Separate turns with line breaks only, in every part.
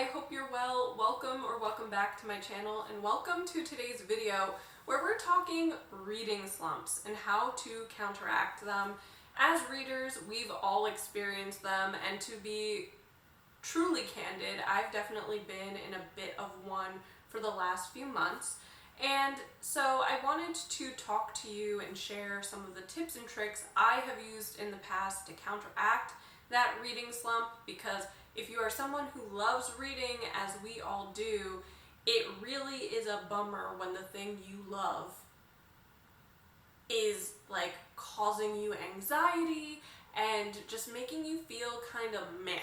hope you're well. Welcome back to my channel, and welcome to today's video where we're talking reading slumps and how to counteract them. As readers, we've all experienced them, and to be truly candid, I've definitely been in a bit of one for the last few months. And so I wanted to talk to you and share some of the tips and tricks I have used in the past to counteract that reading slump, because if you are someone who loves reading, as we all do, it really is a bummer when the thing you love is like causing you anxiety and just making you feel kind of meh.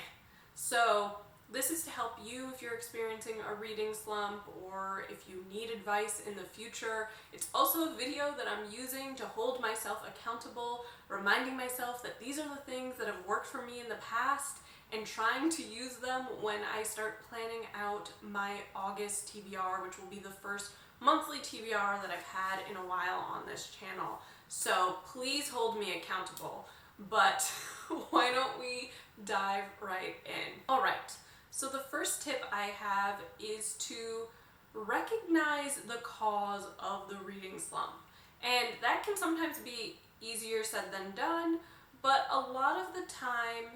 So this is to help you if you're experiencing a reading slump or if you need advice in the future. It's also a video that I'm using to hold myself accountable, reminding myself that these are the things that have worked for me in the past and trying to use them when I start planning out my August TBR, which will be the first monthly TBR that I've had in a while on this channel. So please hold me accountable, but why don't we dive right in? All right, so the first tip I have is to recognize the cause of the reading slump. And that can sometimes be easier said than done, but a lot of the time,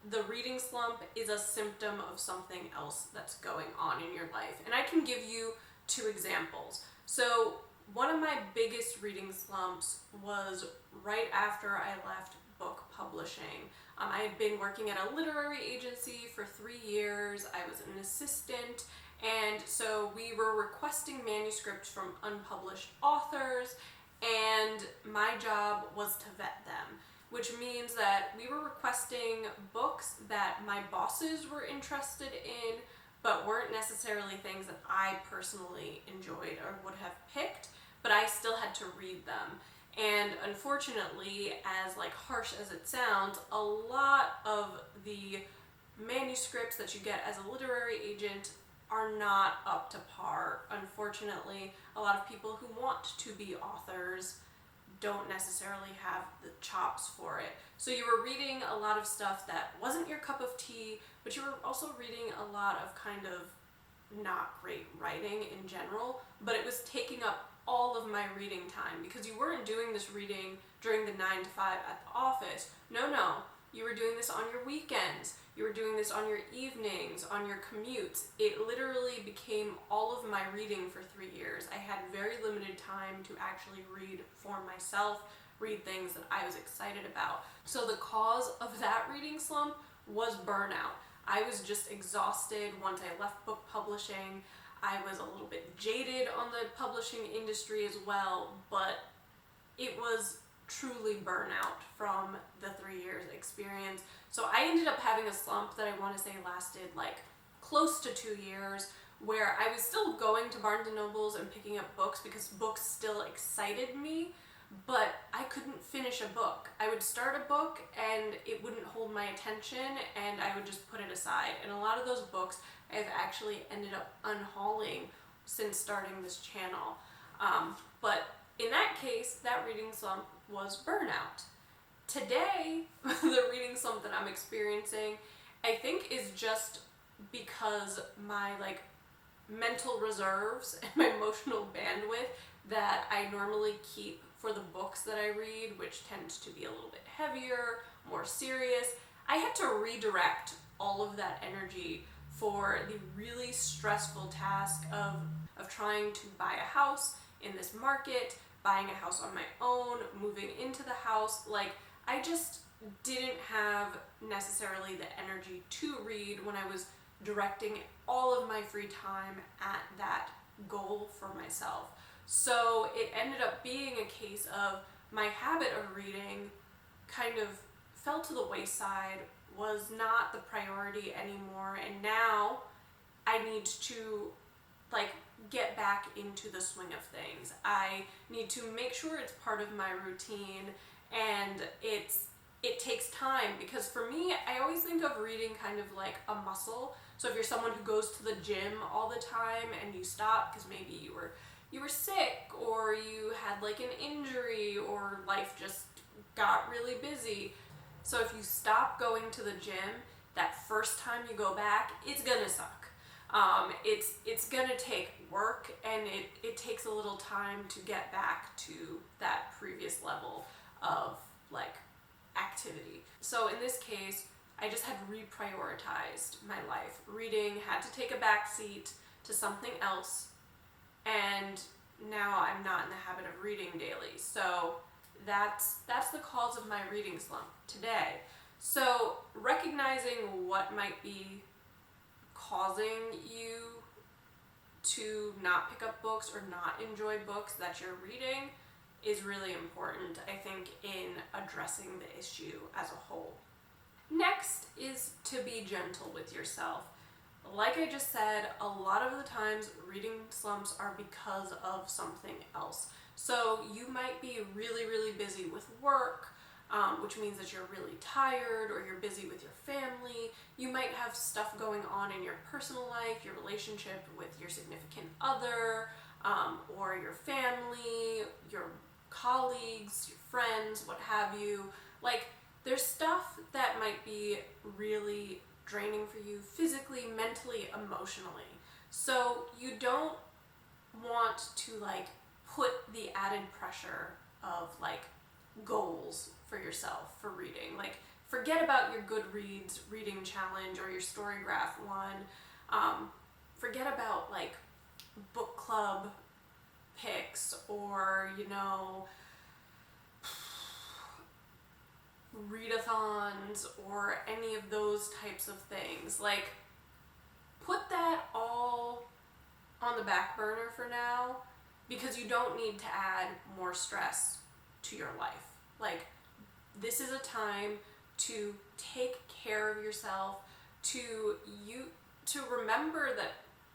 the reading slump is a symptom of something else that's going on in your life. And I can give you two examples. So one of my biggest reading slumps was right after I left book publishing. I had been working at a literary agency for 3 years. I was an assistant, and so we were requesting manuscripts from unpublished authors, and my job was to vet them, which means that we were requesting books that my bosses were interested in, but weren't necessarily things that I personally enjoyed or would have picked, but I still had to read them. And unfortunately, as like harsh as it sounds, a lot of the manuscripts that you get as a literary agent are not up to par. Unfortunately, a lot of people who want to be authors don't necessarily have the chops for it. So you were reading a lot of stuff that wasn't your cup of tea, but you were also reading a lot of kind of not great writing in general, but it was taking up all of my reading time, because you weren't doing this reading during the 9 to 5 at the office. No, you were doing this on your weekends. You were doing this on your evenings, on your commutes. It literally became all of my reading for 3 years. I had very limited time to actually read for myself, read things that I was excited about. So the cause of that reading slump was burnout. I was just exhausted once I left book publishing. I was a little bit jaded on the publishing industry as well, but it was truly burnout from the 3 years experience. So I ended up having a slump that I want to say lasted like close to 2 years, where I was still going to Barnes & Nobles and picking up books because books still excited me, but I couldn't finish a book. I would start a book and it wouldn't hold my attention, and I would just put it aside. And a lot of those books I've actually ended up unhauling since starting this channel. But in that case, that reading slump was burnout. Today, the reading slump that I'm experiencing, I think is just because my like mental reserves and my emotional bandwidth that I normally keep for the books that I read, which tends to be a little bit heavier, more serious. I had to redirect all of that energy for the really stressful task of trying to buy a house in this market, buying a house on my own, moving into the house. Like, I just didn't have necessarily the energy to read when I was directing all of my free time at that goal for myself. So it ended up being a case of my habit of reading kind of fell to the wayside, was not the priority anymore, and now I need to like get back into the swing of things. I need to make sure it's part of my routine, and it takes time, because for me, I always think of reading kind of like a muscle. So if you're someone who goes to the gym all the time and you stop because maybe you were sick, or you had like an injury, or life just got really busy. So if you stop going to the gym, that first time you go back, it's gonna suck. It's gonna take work, and it takes a little time to get back to that previous level of like activity. So in this case, I just had reprioritized my life. Reading had to take a back seat to something else, and now I'm not in the habit of reading daily. So that's the cause of my reading slump today. So recognizing what might be causing you to not pick up books or not enjoy books that you're reading is really important, I think, in addressing the issue as a whole. Next is to be gentle with yourself. Like I just said, a lot of the times reading slumps are because of something else. So you might be really, really busy with work, which means that you're really tired, or you're busy with your family. You might have stuff going on in your personal life, your relationship with your significant other, or your family, your colleagues, your friends, what have you. Like, there's stuff that might be really draining for you physically, mentally, emotionally. So you don't want to like put the added pressure of like goals for yourself for reading. Like, forget about your Goodreads reading challenge or your Storygraph one. Forget about like book club picks or, readathons or any of those types of things. Like, put that all on the back burner for now, because you don't need to add more stress to your life. Like, this is a time to take care of yourself, to remember that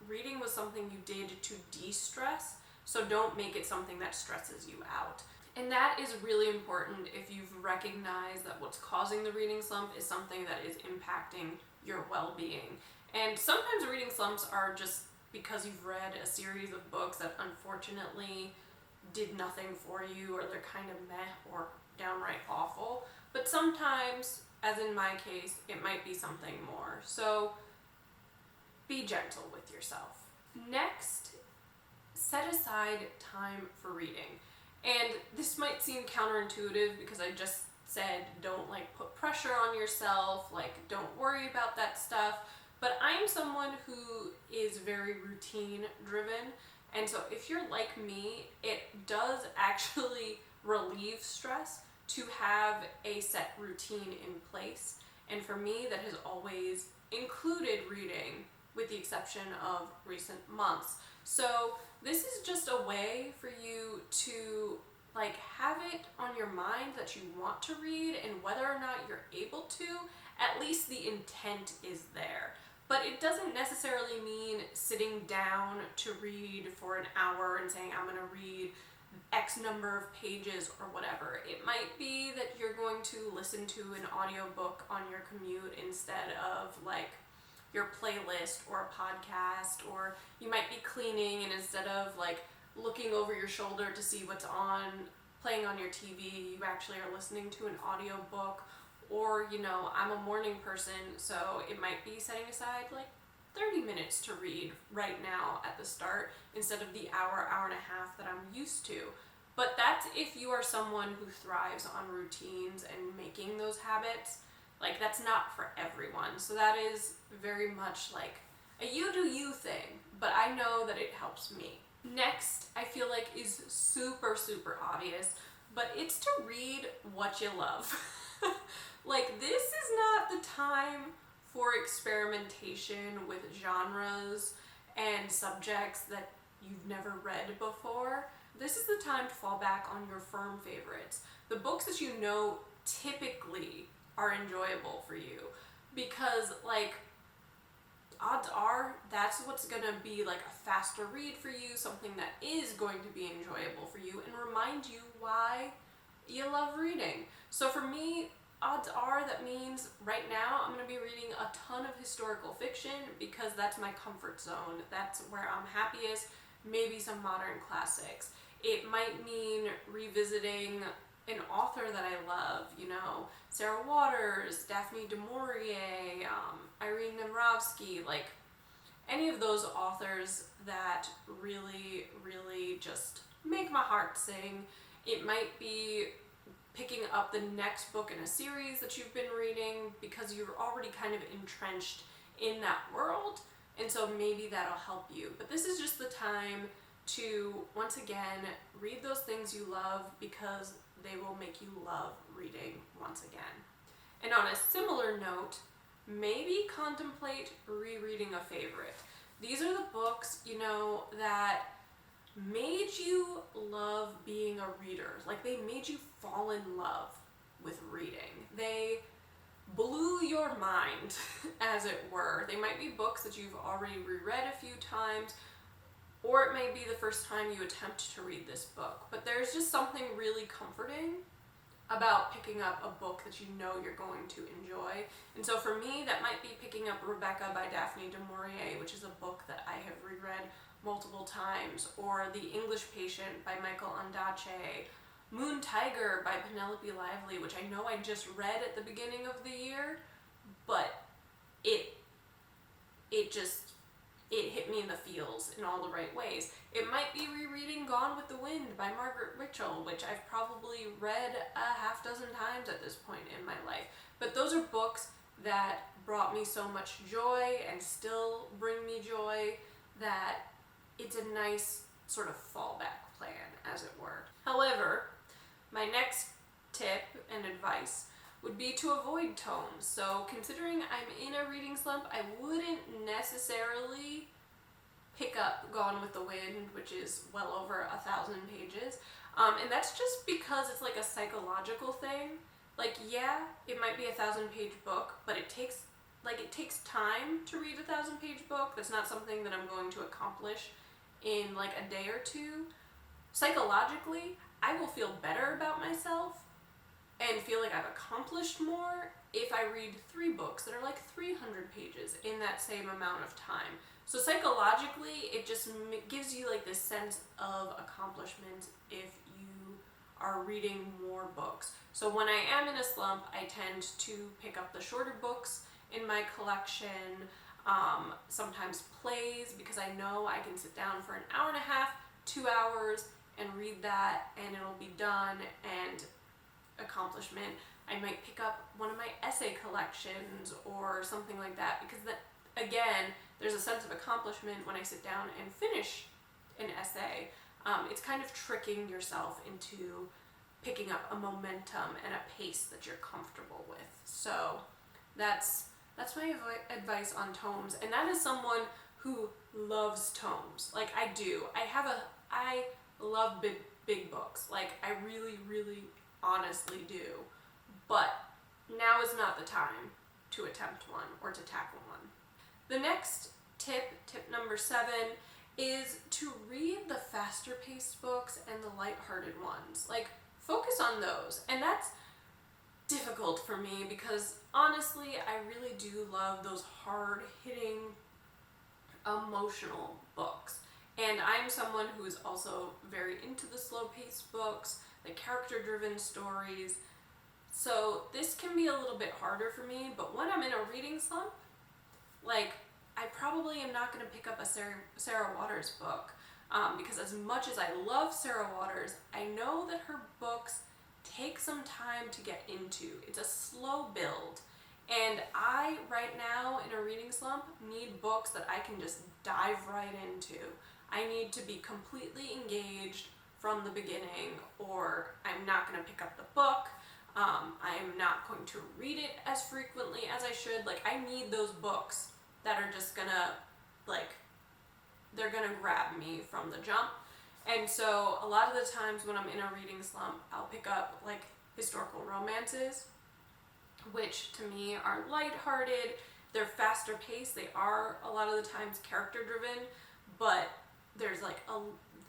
reading was something you did to de-stress, so don't make it something that stresses you out. And that is really important if you've recognized that what's causing the reading slump is something that is impacting your well-being. And sometimes reading slumps are just because you've read a series of books that unfortunately did nothing for you, or they're kind of meh or downright awful. But sometimes, as in my case, it might be something more. So be gentle with yourself. Next, set aside time for reading. And this might seem counterintuitive because I just said don't like put pressure on yourself, like don't worry about that stuff. But I'm someone who is very routine driven. And so if you're like me, it does actually relieve stress to have a set routine in place. And for me, that has always included reading, with the exception of recent months. So this is just a way for you to like have it on your mind that you want to read, and whether or not you're able to, at least the intent is there. But it doesn't necessarily mean sitting down to read for an hour and saying, I'm gonna read X number of pages or whatever. It might be that you're going to listen to an audiobook on your commute instead of like your playlist or a podcast, or you might be cleaning, and instead of like looking over your shoulder to see what's playing on your TV, you actually are listening to an audiobook. Or, I'm a morning person, so it might be setting aside like 30 minutes to read right now at the start instead of the hour and a half that I'm used to. But that's if you are someone who thrives on routines and making those habits. Like, that's not for everyone. So that is very much like a you do you thing, but I know that it helps me. Next, I feel like is super, super obvious, but it's to read what you love. Like, this is not the time for experimentation with genres and subjects that you've never read before. This is the time to fall back on your firm favorites, the books that you know typically are enjoyable for you, because like odds are that's what's gonna be like a faster read for you, something that is going to be enjoyable for you and remind you why you love reading. So for me, odds are that means right now I'm going to be reading a ton of historical fiction because that's my comfort zone. That's where I'm happiest. Maybe some modern classics. It might mean revisiting an author that I love, Sarah Waters, Daphne du Maurier, Irene Nemirovsky, any of those authors that really, really just make my heart sing. It might be picking up the next book in a series that you've been reading because you're already kind of entrenched in that world, and so maybe that'll help you. But this is just the time to, once again, read those things you love because they will make you love reading once again. And on a similar note, maybe contemplate rereading a favorite. These are the books, you know, that made you love being a reader. Like, they made you fall in love with reading. They blew your mind, as it were. They might be books that you've already reread a few times, or it may be the first time you attempt to read this book. But there's just something really comforting about picking up a book that you know you're going to enjoy. And so for me, that might be picking up Rebecca by Daphne du Maurier, which is a book that I have reread multiple times, or The English Patient by Michael Ondaatje, Moon Tiger by Penelope Lively, which I know I just read at the beginning of the year, but it hit me in the feels in all the right ways. It might be rereading Gone with the Wind by Margaret Mitchell, which I've probably read a half dozen times at this point in my life. But those are books that brought me so much joy and still bring me joy that it's a nice sort of fallback plan, as it were. However, my next tip and advice would be to avoid tomes. So considering I'm in a reading slump, I wouldn't necessarily pick up Gone with the Wind, which is well over 1,000 pages. And that's just because it's like a psychological thing. Like, yeah, it might be a 1,000-page book, but it takes time to read a 1,000-page book. That's not something that I'm going to accomplish in like a day or two. Psychologically, I will feel better about myself and feel like I've accomplished more if I read 3 books that are like 300 pages in that same amount of time. So psychologically, it just gives you like this sense of accomplishment if you are reading more books. So when I am in a slump, I tend to pick up the shorter books in my collection, sometimes plays, because I know I can sit down for an hour and a half, 2 hours, and read that, and it'll be done, and accomplishment. I might pick up one of my essay collections or something like that, because that, again, there's a sense of accomplishment when I sit down and finish an essay. It's kind of tricking yourself into picking up a momentum and a pace that you're comfortable with. So that's my advice on tomes, and that is someone who loves tomes. Like, I do. I love big books. Like, I really, really honestly do. But now is not the time to attempt one or to tackle one. The next tip number 7, is to read the faster paced books and the lighthearted ones. Like, focus on those. And that's difficult for me because honestly, I really do love those hard-hitting, emotional books. And I'm someone who is also very into the slow-paced books, the character-driven stories. So this can be a little bit harder for me, but when I'm in a reading slump, like, I probably am not going to pick up a Sarah Waters book, because as much as I love Sarah Waters, I know that her books take some time to get into. It's a slow build. And I, right now, in a reading slump, need books that I can just dive right into. I need to be completely engaged from the beginning, or I'm not going to pick up the book. I'm not going to read it as frequently as I should. Like, I need those books that are just gonna, like, they're gonna grab me from the jump. And so a lot of the times when I'm in a reading slump, I'll pick up like historical romances, which to me are lighthearted. They're faster paced. They are a lot of the times character driven, but there's like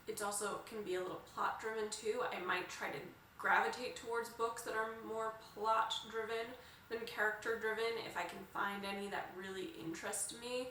it's also can be a little plot driven too. I might try to gravitate towards books that are more plot driven than character driven if I can find any that really interest me.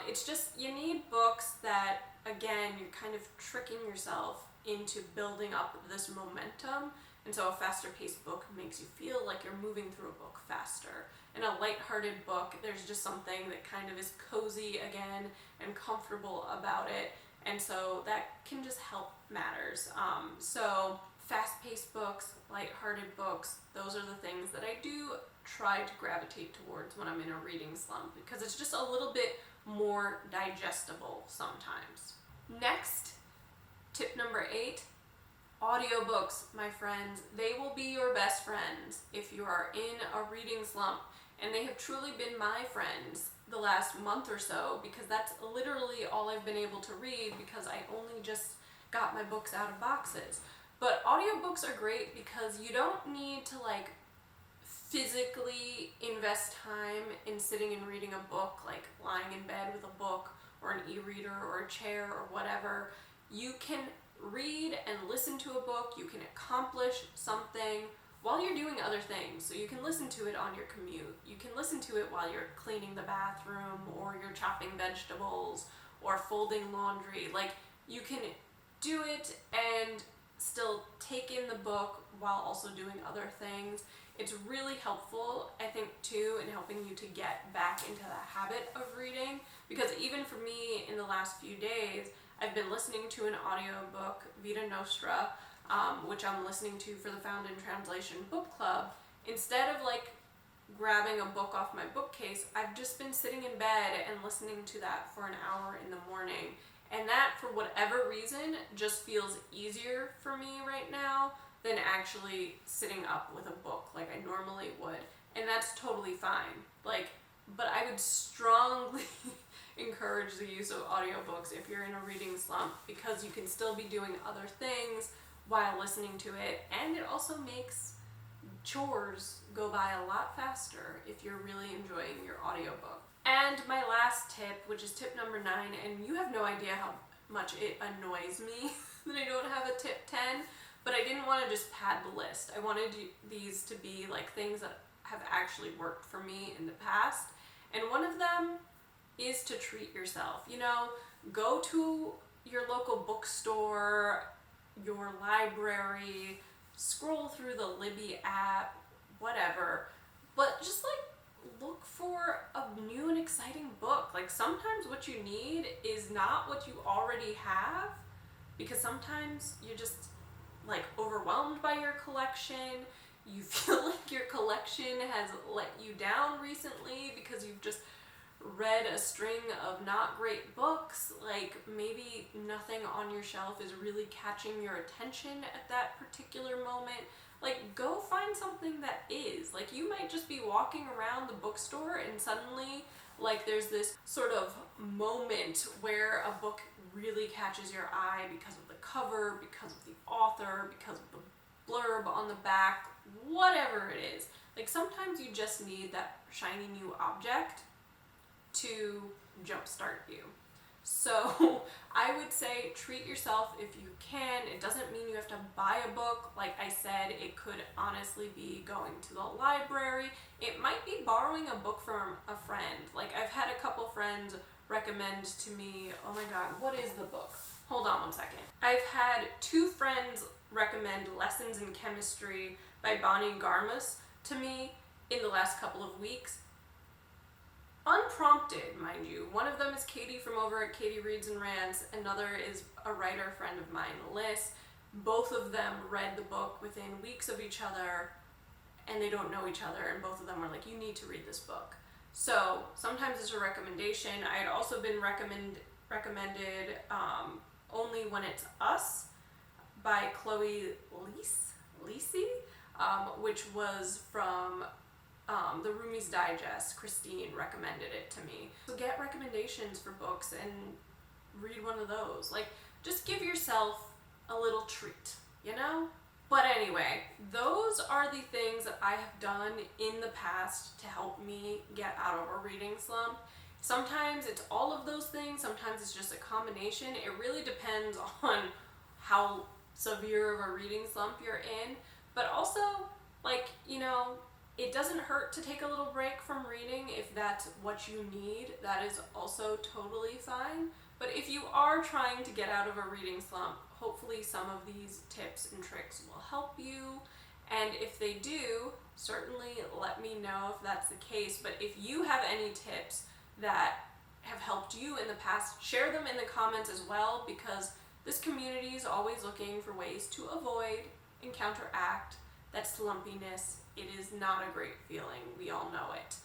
It's just, you need books that, again, you're kind of tricking yourself into building up this momentum And so a faster paced book makes you feel like you're moving through a book faster. In a lighthearted book, there's just something that kind of is cozy again and comfortable about it. And so that can just help matters. So fast-paced books, lighthearted books, those are the things that I do try to gravitate towards when I'm in a reading slump, because it's just a little bit more digestible sometimes. Next, tip number 8, audiobooks, my friends. They will be your best friends if you are in a reading slump, and they have truly been my friends the last month or so, because that's literally all I've been able to read because I only just got my books out of boxes. But audiobooks are great because you don't need to like physically invest time in sitting and reading a book, like lying in bed with a book or an e-reader or a chair or whatever. You can read and listen to a book. You can accomplish something while you're doing other things. So you can listen to it on your commute. You can listen to it while you're cleaning the bathroom, or you're chopping vegetables, or folding laundry. Like, you can do it and still take in the book while also doing other things. It's really helpful, I think, too, in helping you to get back into the habit of reading, because even for me in the last few days, I've been listening to an audiobook, Vita Nostra, which I'm listening to for the Found in Translation book club. Instead of like grabbing a book off my bookcase, I've just been sitting in bed and listening to that for an hour in the morning. And that, for whatever reason, just feels easier for me right now than actually sitting up with a book like I normally would. And that's totally fine. Like, but I would strongly encourage the use of audiobooks if you're in a reading slump, because you can still be doing other things while listening to it, and it also makes chores go by a lot faster if you're really enjoying your audiobook. And my last tip, which is tip number 9, and you have no idea how much it annoys me that I don't have a tip 10, but I didn't want to just pad the list. I wanted these to be like things that have actually worked for me in the past. And one of them is to treat yourself. You know, go to your local bookstore, your library, scroll through the Libby app, whatever, but just like look for a new and exciting book. Like, sometimes what you need is not what you already have, because sometimes you're just like overwhelmed by your collection. You feel like your collection has let you down recently because you've just read a string of not great books. Like, maybe nothing on your shelf is really catching your attention at that particular moment. Like, go find something that is. Like, you might just be walking around the bookstore and suddenly, like, there's this sort of moment where a book really catches your eye because of the cover, because of the author, because of the blurb on the back, whatever it is. Like, sometimes you just need that shiny new object to jumpstart you. So I would say treat yourself if you can. It doesn't mean you have to buy a book. Like I said, it could honestly be going to the library. It might be borrowing a book from a friend. Like, I've had a couple friends recommend to me, oh my god, what is the book? Hold on one second. I've had 2 friends recommend Lessons in Chemistry by Bonnie Garmus to me in the last couple of weeks. Unprompted, mind you. One of them is Katie from over at Katie Reads and Rants. Another is a writer friend of mine, Liz. Both of them read the book within weeks of each other, and they don't know each other, and both of them were like, you need to read this book. So sometimes it's a recommendation. I had also been recommended Only When It's Us by Chloe Lisi, which was from the Roomies Digest. Christine recommended it to me. So get recommendations for books and read one of those. Like, just give yourself a little treat, you know? But anyway, those are the things that I have done in the past to help me get out of a reading slump. Sometimes it's all of those things, sometimes it's just a combination. It really depends on how severe of a reading slump you're in. But also, like, you know, it doesn't hurt to take a little break from reading if that's what you need. That is also totally fine. But if you are trying to get out of a reading slump, hopefully some of these tips and tricks will help you. And if they do, certainly let me know if that's the case. But if you have any tips that have helped you in the past, share them in the comments as well, because this community is always looking for ways to avoid and counteract that slumpiness. It is not a great feeling, we all know it.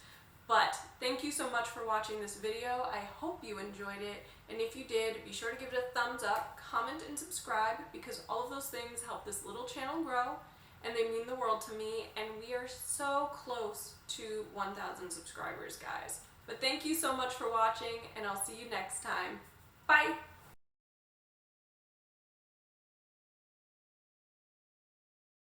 But thank you so much for watching this video. I hope you enjoyed it, and if you did, be sure to give it a thumbs up, comment, and subscribe, because all of those things help this little channel grow, and they mean the world to me, and we are so close to 1,000 subscribers, guys. But thank you so much for watching, and I'll see you next time. Bye!